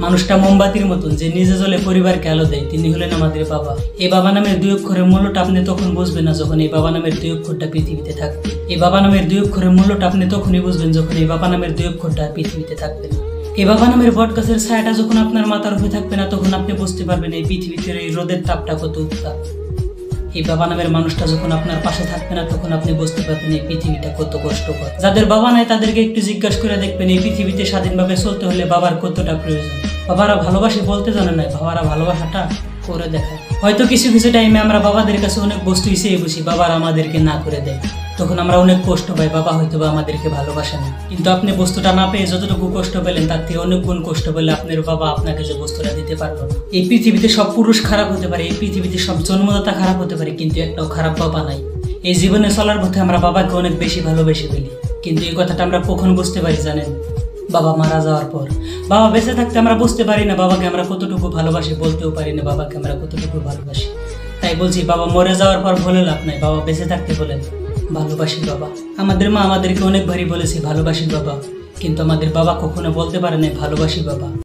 মানুষটা মোমবাতির মতন যে নিজে জ্বলে পরিবারকে আলো দেয়, তিনি হলেন আমাদের বাবা। এই বাবা নামের দুই অক্ষরের মূল্যটা আপনি তখন বুঝবেন না যখন এই বাবা নামের দুই অক্ষরটা পৃথিবীতে থাকবে। এই বাবা নামের দুই অক্ষরের মূল্যটা আপনি তখনই বুঝবেন যখন এই বাবা নামের দুই অক্ষরটা পৃথিবীতে থাকবে না। এই বাবা নামের বট গাছের ছায়াটা যখন আপনার মাথার উপরে থাকবে না, তখন আপনি বুঝতে পারবেন এই পৃথিবীতে এই রোদের তাপটা কত উত্তাপ। এই বাবা নামের মানুষটা যখন আপনার পাশে থাকবে না, তখন আপনি বুঝতে পারবেন এই পৃথিবীটা কত কষ্টকর। যাদের বাবা নাই তাদেরকে একটু জিজ্ঞাসা করে দেখবেন এই পৃথিবীতে স্বাধীনভাবে চলতে হলে বাবার কতটা প্রয়োজন। বাবারা ভালোবাসি বলতে জানে না, বাবারা ভালোবাসাটা করে দেখায়। হয়তো কিছু কিছু টাইমে আমরা বাবাদের কাছে অনেক বস্তু হিসেবে বুঝি, বাবারা আমাদেরকে না করে দেয়, তখন আমরা অনেক কষ্ট পাই, বাবা হয়তো বা আমাদেরকে ভালোবাসে না। কিন্তু আপনি বস্তুটা না পেয়ে যতটুকু কষ্ট পেলেন তার থেকে অনেক গুণ কষ্ট পেলে আপনার বাবা আপনাকে যে বস্তুটা দিতে পারলো না। এই পৃথিবীতে সব পুরুষ খারাপ হতে পারে, এই পৃথিবীতে সব জন্মদাতা খারাপ হতে পারে, কিন্তু একটাও খারাপ বাবা নাই। এই জীবনে চলার পথে আমরা বাবাকে অনেক বেশি ভালোবেসে ফেলি, কিন্তু এই কথাটা আমরা কখন বুঝতে পারি জানেন? বাবা মারা যাওয়ার পর। বাবা বেঁচে থাকতে আমরা বুঝতে পারি না বাবাকে আমরা কতটুকু ভালোবাসি, বলতেও পারি না বাবাকে আমরা কতটুকু ভালোবাসি। তাই বলছি, বাবা মরে যাওয়ার পর বলে লাভ নাই, বাবা বেঁচে থাকতে বলেন ভালোবাসি বাবা। আমাদের মা আমাদেরকে অনেকবারই বলেছে ভালোবাসি বাবা, কিন্তু আমাদের বাবা কখনো বলতে পারে না ভালোবাসি বাবা।